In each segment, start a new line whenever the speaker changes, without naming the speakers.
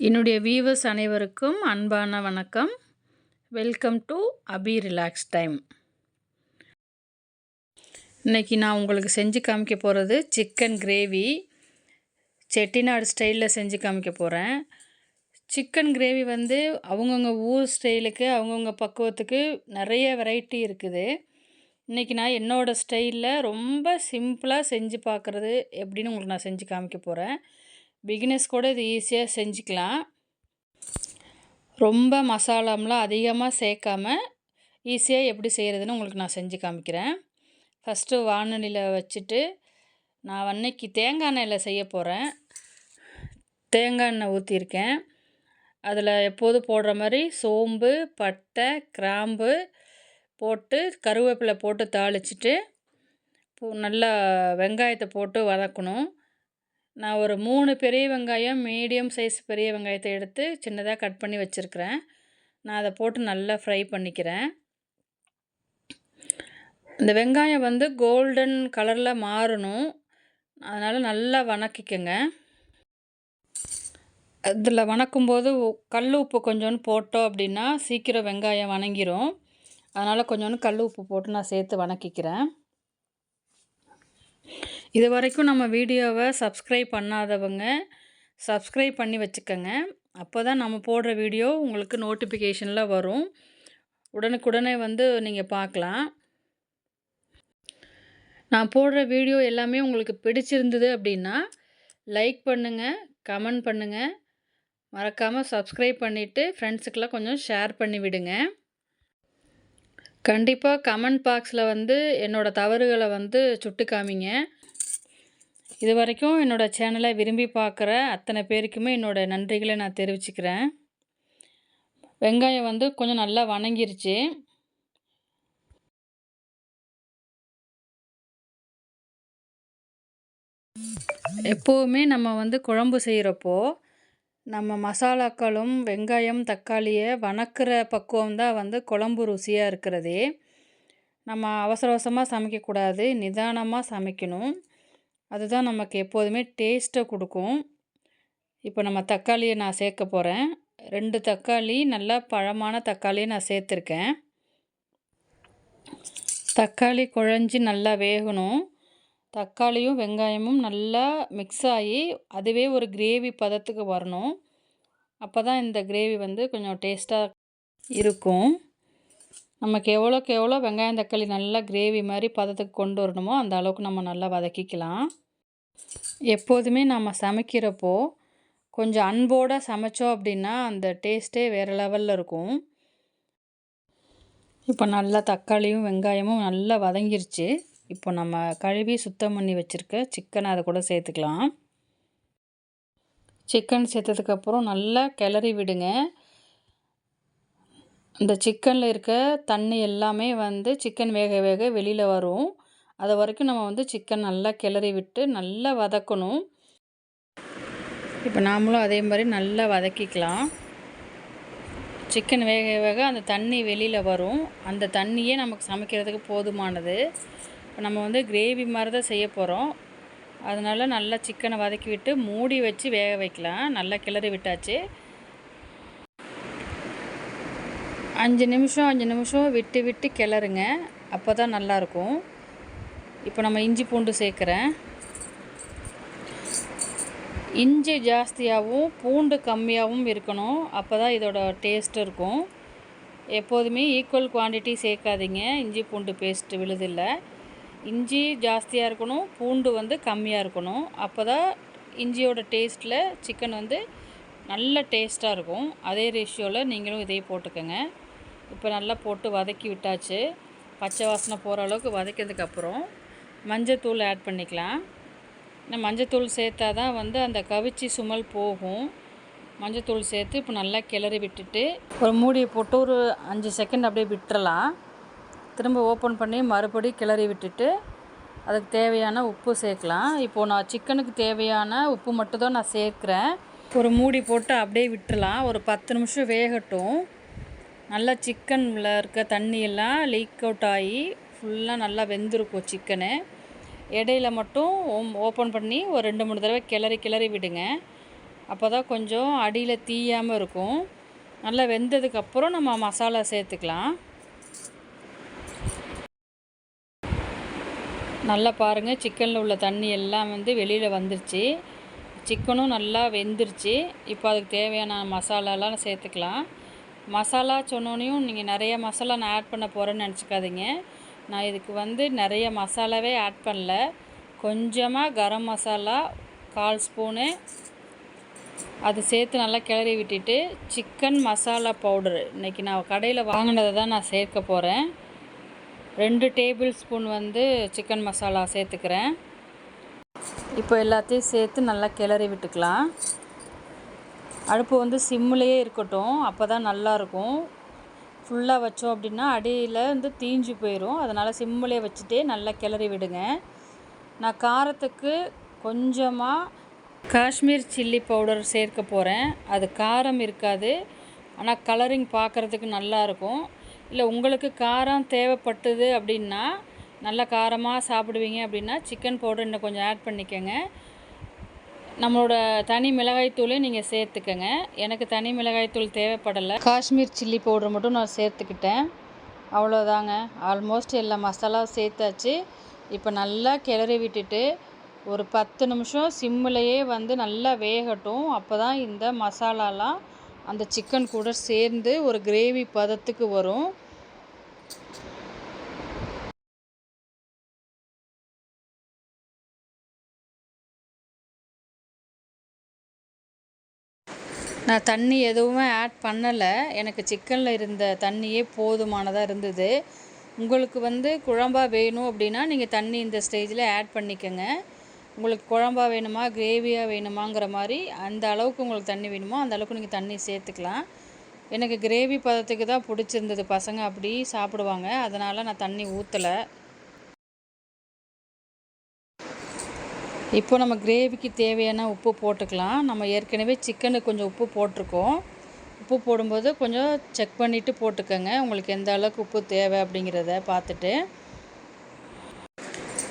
என்னுடைய வியூவர்ஸ் அனைவருக்கும் அன்பான வணக்கம். Welcome to Abhi relax time. இன்றைக்கி நான் உங்களுக்கு செஞ்சு காமிக்க போகிறது சிக்கன் கிரேவி. செட்டிநாடு ஸ்டைலில் செஞ்சு காமிக்க போகிறேன். சிக்கன் கிரேவி வந்து அவங்கவுங்க ஊர் ஸ்டைலுக்கு அவங்கவுங்க பக்குவத்துக்கு நிறைய வெரைட்டி இருக்குது. இன்றைக்கி நான் என்னோடய ஸ்டைலில் ரொம்ப சிம்பிளாக செஞ்சு பார்க்குறது எப்படின்னு உங்களுக்கு நான் செஞ்சு காமிக்க போகிறேன். பிகினர்ஸ் கூட இது ஈஸியாக செஞ்சுக்கலாம். ரொம்ப மசாலாம்லாம் அதிகமாக சேர்க்காம ஈஸியாக எப்படி செய்கிறதுன்னு உங்களுக்கு நான் செஞ்சு காமிக்கிறேன். ஃபஸ்ட்டு வானலியில் வச்சுட்டு நான் அன்னைக்கு தேங்காய் எண்ணெயில் செய்ய போகிறேன். தேங்காய் எண்ணெய் ஊற்றிருக்கேன். அதில் எப்போதும் போடுற மாதிரி சோம்பு, பட்டை, கிராம்பு போட்டு கருவேப்பிலை போட்டு தாளிச்சிட்டு நல்லா வெங்காயத்தை போட்டு வதக்கணும். நான் ஒரு 3 பெரிய வெங்காயம், மீடியம் சைஸ் பெரிய வெங்காயத்தை எடுத்து சின்னதாக கட் பண்ணி வச்சுருக்கிறேன். நான் அதை போட்டு நல்லா ஃப்ரை பண்ணிக்கிறேன். இந்த வெங்காயம் வந்து கோல்டன் கலரில் மாறணும். அதனால் நல்லா வதக்கிக்கங்க. அதில் வதக்கும்போது கல் உப்பு கொஞ்சோண்டு போட்டோம் அப்படின்னா சீக்கிரம் வெங்காயம் வதங்கிரும். அதனால் கொஞ்சோண்டு கல் உப்பு போட்டு நான் சேர்த்து வதக்கிக்கிறேன். இது வரைக்கும் நம்ம வீடியோவை சப்ஸ்கிரைப் பண்ணாதவங்க சப்ஸ்கிரைப் பண்ணி வச்சுக்கோங்க. அப்போ தான் நம்ம போடுற வீடியோ உங்களுக்கு நோட்டிஃபிகேஷனில் வரும். உடனுக்குடனே வந்து நீங்கள் பார்க்கலாம். நான் போடுற வீடியோ எல்லாமே உங்களுக்கு பிடிச்சிருந்தது அப்படின்னா லைக் பண்ணுங்கள், கமெண்ட் பண்ணுங்கள். மறக்காமல் சப்ஸ்கிரைப் பண்ணிவிட்டு ஃப்ரெண்ட்ஸுக்கெல்லாம் கொஞ்சம் ஷேர் பண்ணி விடுங்க. கண்டிப்பாக கமெண்ட் பாக்ஸில் வந்து என்னோடய தவறுகளை வந்து சுட்டி காமிங்க. இது வரைக்கும் என்னோடய சேனலை விரும்பி பார்க்குற அத்தனை பேருக்குமே என்னோடய நன்றிகளை நான் தெரிவிச்சுக்கிறேன். வெங்காயம் வந்து கொஞ்சம் நல்லா வதங்கிருச்சு. எப்போவுமே நம்ம வந்து குழம்பு செய்கிறப்போ நம்ம மசாலாக்களும் வெங்காயம், தக்காளியை வதக்குற பக்குவம் தான் வந்து குழம்பு ருசியாக இருக்கிறதே. நம்ம அவசர அவசரமாக சமைக்கக்கூடாது, நிதானமாக சமைக்கணும். அதுதான் நமக்கு எப்போதுமே டேஸ்ட்டை கொடுக்கும். இப்போ நம்ம தக்காளியை நான் சேர்க்க போகிறேன். 2 தக்காளி நல்லா பழமான தக்காளியை நான் சேர்த்துருக்கேன். தக்காளி குழஞ்சி நல்லா வேகணும். தக்காளியும் வெங்காயமும் நல்லா மிக்ஸ் ஆகி அதுவே ஒரு கிரேவி பதத்துக்கு வரணும். அப்போ தான் இந்த கிரேவி வந்து கொஞ்சம் டேஸ்ட்டாக இருக்கும். நமக்கு எவ்வளோக்கு எவ்வளோ வெங்காயம் தக்காளி நல்லா கிரேவி மாதிரி பதத்துக்கு கொண்டு வரணுமோ அந்த அளவுக்கு நம்ம நல்லா வதக்கிக்கலாம். எப்போதுமே நம்ம சமைக்கிறப்போ கொஞ்சம் அன்போடு சமைச்சோம் அப்படின்னா அந்த டேஸ்ட்டே வேறு லெவலில் இருக்கும். இப்போ நல்லா தக்காளியும் வெங்காயமும் நல்லா வதங்கிருச்சு. இப்போ நம்ம கழுவி சுத்தம் பண்ணி வச்சுருக்க சிக்கனை அதை கூட சேர்த்துக்கலாம். சிக்கன் சேர்த்ததுக்கப்புறம் நல்லா கிளறி விடுங்க. இந்த சிக்கனில் இருக்க தண்ணி எல்லாமே வந்து சிக்கன் வேக வேக வெளியில் வரும். அது வரைக்கும் நம்ம வந்து சிக்கன் நல்லா கிளறி விட்டு நல்லா வதக்கணும். இப்போ நாமளும் அதே மாதிரி நல்லா வதக்கிக்கலாம். சிக்கன் வேக வேக அந்த தண்ணி வெளியில் வரும். அந்த தண்ணியே நமக்கு சமைக்கிறதுக்கு போதுமானது. இப்போ நம்ம வந்து கிரேவி மாதிரி தான் செய்ய போகிறோம். அதனால் நல்லா சிக்கனை வதக்கி விட்டு மூடி வச்சு வேக வைக்கலாம். நல்லா கிளறி விட்டாச்சு. 5 நிமிஷம் விட்டு விட்டு கிளறுங்க. அப்போ தான் நல்லாயிருக்கும். இப்போ நம்ம இஞ்சி பூண்டு சேர்க்குறேன். இஞ்சி ஜாஸ்தியாகவும் பூண்டு கம்மியாகவும் இருக்கணும். அப்போ தான் இதோட டேஸ்ட் இருக்கும். எப்போதுமே ஈக்குவல் குவான்டிட்டி சேர்க்காதீங்க. இஞ்சி பூண்டு பேஸ்ட்டு விழுதில்ல. இஞ்சி ஜாஸ்தியாக இருக்கணும், பூண்டு வந்து கம்மியாக இருக்கணும். அப்போ தான் இஞ்சியோட டேஸ்ட்டில் சிக்கன் வந்து நல்ல டேஸ்ட்டாக இருக்கும். அதே ரேஷியோவில் நீங்களும் இதே போட்டுக்கோங்க. இப்போ நல்லா போட்டு வதக்கி விட்டாச்சு. பச்சை வாசனை போகிற அளவுக்கு வதக்கினதுக்கப்புறம் மஞ்சத்தூள் ஆட் பண்ணிக்கலாம். இந்த மஞ்சத்தூள் சேர்த்தா தான் வந்து அந்த கவிச்சி சுமல் போகும். மஞ்சத்தூள் சேர்த்து இப்போ நல்லா கிளறி விட்டுட்டு ஒரு மூடியை போட்டு ஒரு 5 செகண்ட் அப்படியே விட்டுறலாம். திரும்ப ஓப்பன் பண்ணி மறுபடியும் கிளறி விட்டுட்டு அதுக்கு தேவையான உப்பு சேர்க்கலாம். இப்போது நான் சிக்கனுக்கு தேவையான உப்பு மட்டும் தான் நான் சேர்க்குறேன். ஒரு மூடி போட்டு அப்படியே விட்டுறலாம். ஒரு 10 நிமிஷம் வேகட்டும். நல்லா சிக்கனில் இருக்க தண்ணியெல்லாம் லீக் அவுட் ஆகி ஃபுல்லாக நல்லா வெந்திருக்கும் சிக்கனு. இடையில மட்டும் ஓப்பன் பண்ணி ஒரு 2-3 தடவை கிளறி விடுங்க. அப்போ தான் கொஞ்சம் அடியில் தீயாமல் இருக்கும். நல்லா வெந்ததுக்கப்புறம் நம்ம மசாலா சேர்த்துக்கலாம். நல்லா பாருங்கள், சிக்கனில் உள்ள தண்ணி எல்லாம் வெளியில் வந்துருச்சு. சிக்கனும் நல்லா வெந்துருச்சு. இப்போ அதுக்கு தேவையான மசாலாலாம் சேர்த்துக்கலாம். மசாலா சொன்னோன்னையும் நீங்கள் நிறைய மசாலா நான் ஆட் பண்ண போகிறேன்னு நினச்சிக்காதீங்க. நான் இதுக்கு நிறைய மசாலாவே ஆட் பண்ணல. கொஞ்சமாக கரம் மசாலா 1/4 ஸ்பூனு அது சேர்த்து நல்லா கிளறி விட்டுட்டு, சிக்கன் மசாலா பவுடரு இன்றைக்கி நான் கடையில் வாங்கினதை தான் நான் சேர்க்க போகிறேன். 2 டேபிள் ஸ்பூன் சிக்கன் மசாலா சேர்த்துக்கிறேன். இப்போ எல்லாத்தையும் சேர்த்து நல்லா கிளறி விட்டுக்கலாம். அடுப்பு சிம்முலேயே இருக்கட்டும், அப்போ தான் நல்லாயிருக்கும். ஃபுல்லாக வச்சோம் அப்படின்னா அடியில் தீஞ்சு போயிடும். அதனால் சிம்முலேயே வச்சுட்டே நல்லா கிளறி விடுங்க. நான் காரத்துக்கு கொஞ்சமாக காஷ்மீர் சில்லி பவுடர் சேர்க்க போகிறேன். அது காரம் இருக்காது, ஆனால் கலரிங் பார்க்குறதுக்கு நல்லாயிருக்கும். இல்லை உங்களுக்கு காரம் தேவைப்பட்டது அப்படின்னா, நல்லா காரமாக சாப்பிடுவீங்க அப்படின்னா சிக்கன் பவுடர் இன்னும் கொஞ்சம் ஆட் பண்ணிக்கோங்க. நம்மளோட தனி மிளகாய்த்தூளே நீங்கள் சேர்த்துக்கங்க. எனக்கு தனி மிளகாய்த்தூள் தேவைப்படலை, காஷ்மீர் சில்லி பவுடர் மட்டும் நான் சேர்த்துக்கிட்டேன். அவ்வளோதாங்க, ஆல்மோஸ்ட் எல்லா மசாலாவும் சேர்த்தாச்சு. இப்போ நல்லா கிளறி விட்டுட்டு ஒரு 10 நிமிஷம் சிம்மிலேயே நல்லா வேகட்டும். அப்போ தான் இந்த மசாலாலாம் அந்த சிக்கன் கூட சேர்ந்து ஒரு கிரேவி பதத்துக்கு வரும். நான் தண்ணி எதுவுமே ஆட் பண்ணலை. எனக்கு சிக்கனில் இருந்த தண்ணியே போதுமானதாக இருந்தது. உங்களுக்கு குழம்பாக வேணும் அப்படின்னா நீங்கள் தண்ணி இந்த ஸ்டேஜில் ஆட் பண்ணிக்கோங்க. உங்களுக்கு குழம்பாக வேணுமா கிரேவியாக வேணுமாங்கிற மாதிரி அந்த அளவுக்கு உங்களுக்கு தண்ணி வேணுமோ அந்த அளவுக்கு நீங்கள் தண்ணி சேர்த்துக்கலாம். எனக்கு கிரேவி பதத்துக்கு தான் பிடிச்சிருந்தது, பசங்க அப்படி சாப்பிடுவாங்க, அதனால் நான் தண்ணி ஊற்றலை. இப்போ நம்ம கிரேவிக்கு தேவையான உப்பு போட்டுக்கலாம். நம்ம ஏற்கனவே சிக்கனுக்கு கொஞ்சம் உப்பு போட்டிருக்கோம். உப்பு போடும்போது கொஞ்சம் செக் பண்ணிவிட்டு போட்டுக்கோங்க, உங்களுக்கு எந்த அளவுக்கு உப்பு தேவை அப்படிங்கிறத பார்த்துட்டு.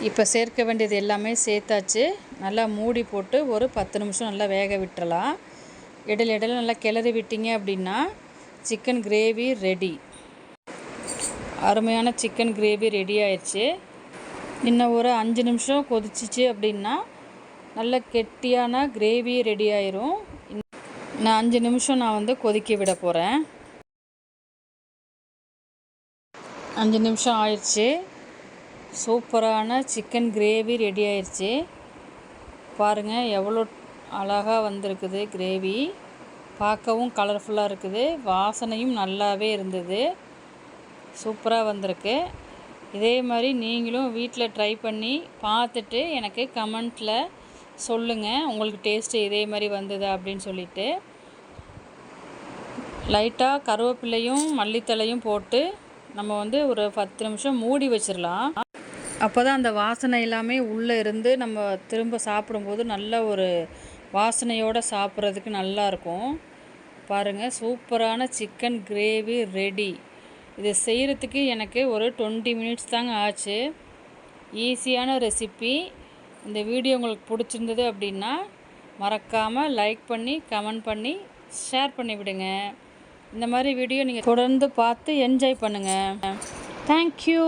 இப்போ சேர்க்க வேண்டியது எல்லாமே சேர்த்தாச்சு. நல்லா மூடி போட்டு ஒரு 10 நிமிஷம் நல்லா வேக விட்டுறலாம். இடையில நல்லா கிளறி விட்டீங்க அப்படின்னா சிக்கன் கிரேவி ரெடி. அருமையான சிக்கன் கிரேவி ரெடி ஆயிடுச்சு. இன்னும் ஒரு 5 நிமிஷம் கொதிச்சிச்சு அப்படின்னா நல்ல கெட்டியான கிரேவி ரெடி ஆயிரும். நான் 5 நிமிஷம் நான் கொதிக்க விட போகிறேன். 5 நிமிஷம் ஆயிடுச்சு. சூப்பரான சிக்கன் கிரேவி ரெடி ஆயிடுச்சு. பாருங்கள் எவ்வளோ அழகாக வந்திருக்குது கிரேவி. பார்க்கவும் கலர்ஃபுல்லாக இருக்குது, வாசனையும் நல்லாவே இருந்தது. சூப்பராக வந்திருக்கு. இதே மாதிரி நீங்களும் வீட்டில் ட்ரை பண்ணி பார்த்துட்டு எனக்கு கமெண்ட்டில் சொல்லுங்கள், உங்களுக்கு டேஸ்ட்டு இதே மாதிரி வந்ததா அப்படின்னு சொல்லிவிட்டு. லைட்டாக கருவேப்பிலையும் மல்லித்தலையும் போட்டு நம்ம ஒரு 10 நிமிஷம் மூடி வச்சிடலாம். அப்போ தான் அந்த வாசனை எல்லாமே உள்ளே இருந்து நம்ம திரும்ப சாப்பிடும்போது நல்ல ஒரு வாசனையோடு சாப்பிட்றதுக்கு நல்லாயிருக்கும். பாருங்கள், சூப்பரான சிக்கன் கிரேவி ரெடி. இது செய்கிறதுக்கு எனக்கு ஒரு 20 மினிட்ஸ் தாங்க ஆச்சு. ஈஸியான ரெசிபி. இந்த வீடியோ உங்களுக்கு பிடிச்சிருந்தது அப்படின்னா மறக்காமல் லைக் பண்ணி கமெண்ட் பண்ணி ஷேர் பண்ணி விடுங்க. இந்த மாதிரி வீடியோ நீங்கள் தொடர்ந்து பார்த்து என்ஜாய் பண்ணுங்கள். தேங்க்யூ.